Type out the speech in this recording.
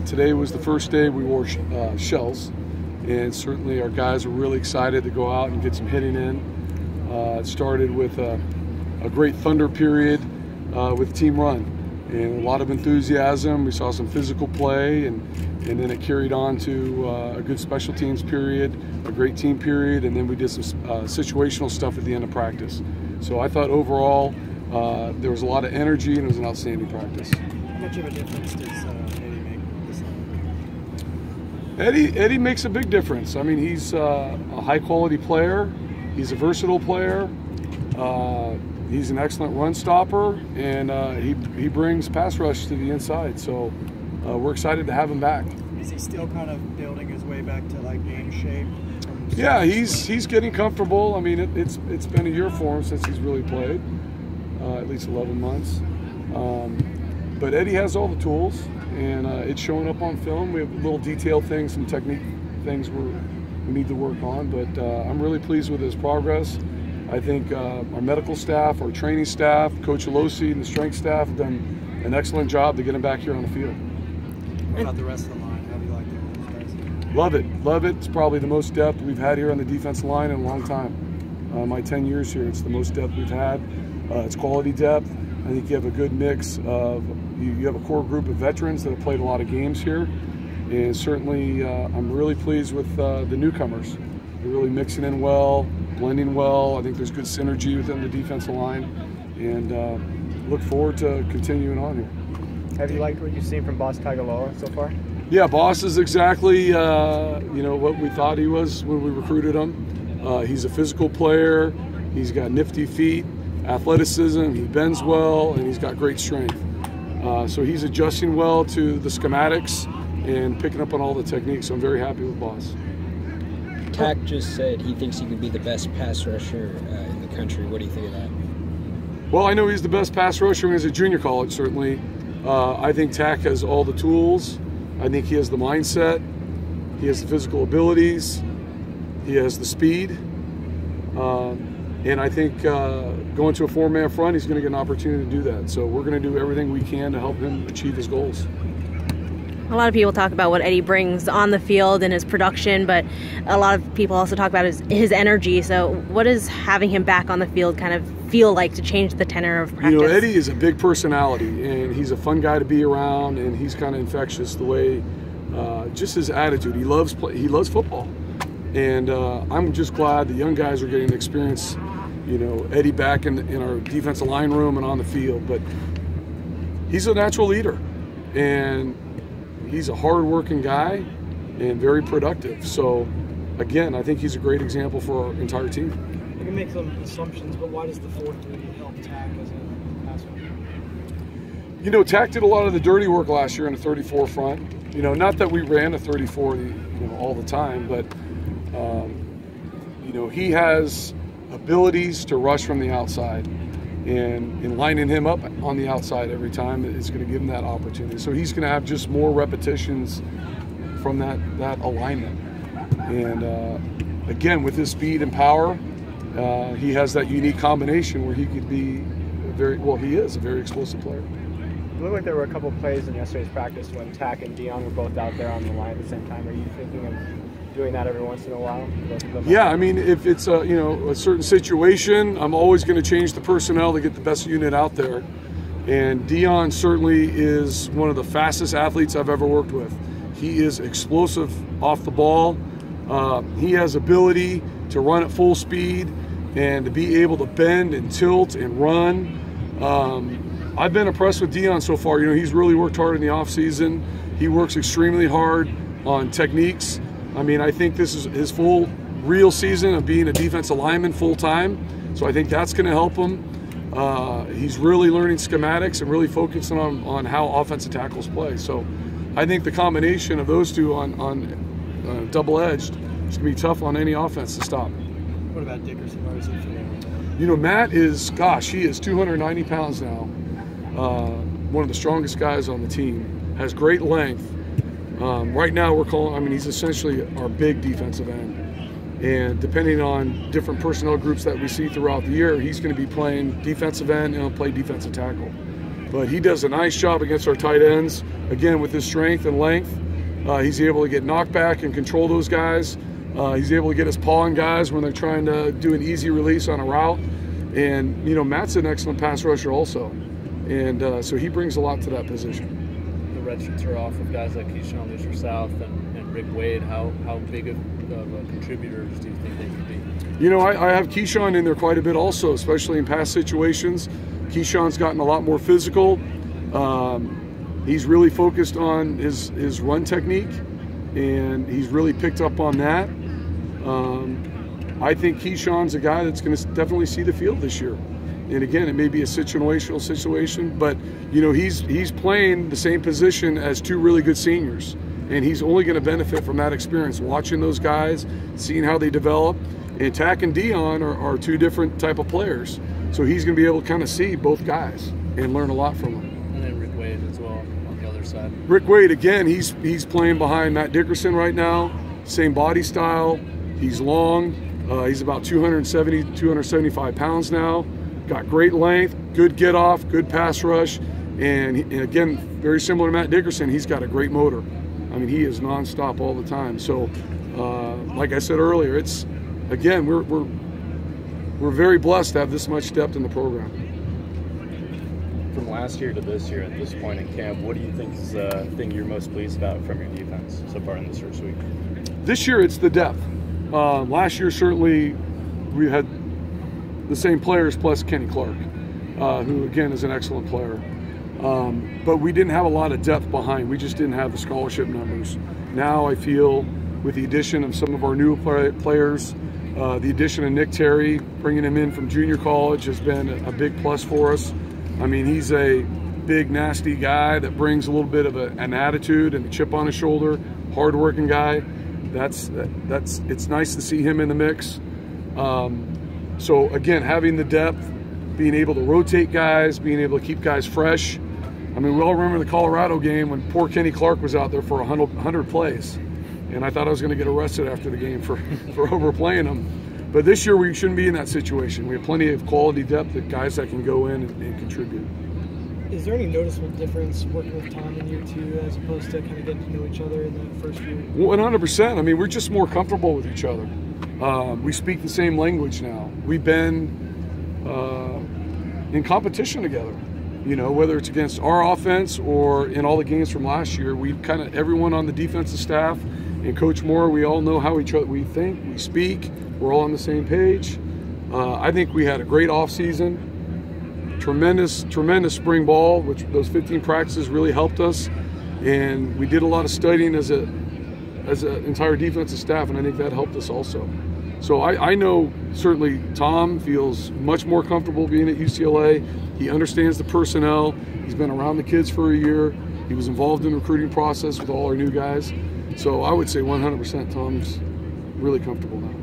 Today was the first day we wore shells, and certainly our guys are really excited to go out and get some hitting in. It started with a great thunder period with team run, and a lot of enthusiasm. We saw some physical play, and then it carried on to a good special teams period, a great team period, and then we did some situational stuff at the end of practice. So I thought overall there was a lot of energy, and it was an outstanding practice. How much of a difference does Eddie make this year? Eddie makes a big difference. I mean, he's a high-quality player. He's a versatile player. He's an excellent run stopper, and he brings pass rush to the inside. So we're excited to have him back. Is he still kind of building his way back to like game shape? Yeah, he's getting comfortable. I mean, it's been a year for him since he's really played, at least 11 months. But Eddie has all the tools, and it's showing up on film. We have little detailed things, some technique things we need to work on, but I'm really pleased with his progress. I think our medical staff, our training staff, Coach Alosi and the strength staff have done an excellent job to get him back here on the field. What about the rest of the line? How do you like those guys? Love it. Love it. It's probably the most depth we've had here on the defensive line in a long time. My 10 years here, it's the most depth we've had. It's quality depth. I think you have a good mix of, you have a core group of veterans that have played a lot of games here. And certainly I'm really pleased with the newcomers. They're really mixing in well, blending well. I think there's good synergy within the defensive line, and look forward to continuing on here. Have you liked what you've seen from Boss Tagaloa so far? Yeah, Boss is exactly what we thought he was when we recruited him. He's a physical player. He's got nifty feet, athleticism. He bends well, and he's got great strength. So he's adjusting well to the schematics and picking up on all the techniques. So I'm very happy with Boss. Tack just said he thinks he could be the best pass rusher in the country. What do you think of that? Well, I know he's the best pass rusher when he's at junior college, certainly. I think Tack has all the tools. I think he has the mindset. He has the physical abilities. He has the speed. And I think going to a four-man front, he's going to get an opportunity to do that. So we're going to do everything we can to help him achieve his goals. A lot of people talk about what Eddie brings on the field and his production, but a lot of people also talk about his energy. So what does having him back on the field kind of feel like to change the tenor of practice? You know, Eddie is a big personality, and he's a fun guy to be around, and he's kind of infectious the way, just his attitude. He loves football. And I'm just glad the young guys are getting to experience, Eddie back in our defensive line room and on the field. But he's a natural leader, and he's a hard-working guy and very productive. So, again, I think he's a great example for our entire team. You can make some assumptions, but why does the 4-3 help Tack as a pass rusher? Tack did a lot of the dirty work last year in a 34 front. Not that we ran a 34 all the time, but he has abilities to rush from the outside, and lining him up on the outside every time is going to give him that opportunity. So he's going to have just more repetitions from that alignment. And again, with his speed and power, he has that unique combination where he could be he is a very explosive player. It looked like there were a couple plays in yesterday's practice when Tack and Dion were both out there on the line at the same time. Are you thinking of doing that every once in a while? Yeah, I mean, if it's a certain situation, I'm always going to change the personnel to get the best unit out there. And Dion certainly is one of the fastest athletes I've ever worked with. He is explosive off the ball. He has ability to run at full speed and to be able to bend and tilt and run. I've been impressed with Dion so far. He's really worked hard in the offseason. He works extremely hard on techniques. I mean, I think this is his full real season of being a defensive lineman full time. So I think that's going to help him. He's really learning schematics and really focusing on how offensive tackles play. So I think the combination of those two on double-edged is going to be tough on any offense to stop. What about Dickerson? Where is he today? Matt is, he is 290 pounds now. One of the strongest guys on the team. Has great length. Right now he's essentially our big defensive end. And depending on different personnel groups that we see throughout the year, he's going to be playing defensive end and he'll play defensive tackle. but he does a nice job against our tight ends. Again, with his strength and length, he's able to get knocked back and control those guys. He's able to get his paw on guys when they're trying to do an easy release on a route. And, you know, Matt's an excellent pass rusher also. And so he brings a lot to that position. The red shirts are off with guys like Keyshawn Luther-South and Rick Wade. How big of contributors do you think they could be? You know, I have Keyshawn in there quite a bit also, especially in pass situations. Keyshawn's gotten a lot more physical. He's really focused on his run technique, and he's really picked up on that. I think Keyshawn's a guy that's going to definitely see the field this year. And again, it may be a situational situation, but you know, he's playing the same position as two really good seniors, and he's only going to benefit from that experience, watching those guys, seeing how they develop. And Tack and Dion are two different type of players, so he's going to be able to kind of see both guys and learn a lot from them. And then Rick Wade as well on the other side. Rick Wade, again, he's playing behind Matt Dickerson right now. Same body style. He's long. He's about 270, 275 pounds now. Got great length, good get off, good pass rush, and again, very similar to Matt Dickerson, he's got a great motor. I mean, he is nonstop all the time. So, like I said earlier, it's again we're very blessed to have this much depth in the program. From last year to this year, at this point in camp, what do you think is the thing you're most pleased about from your defense so far in this first week? This year, it's the depth. Last year, certainly, we had the same players plus Kenny Clark, who again is an excellent player. But we didn't have a lot of depth behind. We just didn't have the scholarship numbers. Now I feel with the addition of some of our new players, the addition of Nick Terry, bringing him in from junior college has been a big plus for us. I mean, he's a big, nasty guy that brings a little bit of an attitude and a chip on his shoulder, hard-working guy. It's nice to see him in the mix. So again, having the depth, being able to rotate guys, being able to keep guys fresh. I mean, we all remember the Colorado game when poor Kenny Clark was out there for 100 plays. And I thought I was going to get arrested after the game for overplaying him. But this year we shouldn't be in that situation. We have plenty of quality depth of guys that can go in and contribute. Is there any noticeable difference working with Tom in year two as opposed to kind of getting to know each other in that first year? 100%. I mean, we're just more comfortable with each other. We speak the same language now. We've been in competition together. You know, whether it's against our offense or in all the games from last year, we kind of, everyone on the defensive staff and Coach Moore, we all know how we think, we speak, we're all on the same page. I think we had a great offseason, tremendous spring ball, which those 15 practices really helped us. And we did a lot of studying as an entire defensive staff, and I think that helped us also. So I know certainly Tom feels much more comfortable being at UCLA. He understands the personnel. He's been around the kids for a year. He was involved in the recruiting process with all our new guys. So I would say 100% Tom's really comfortable now.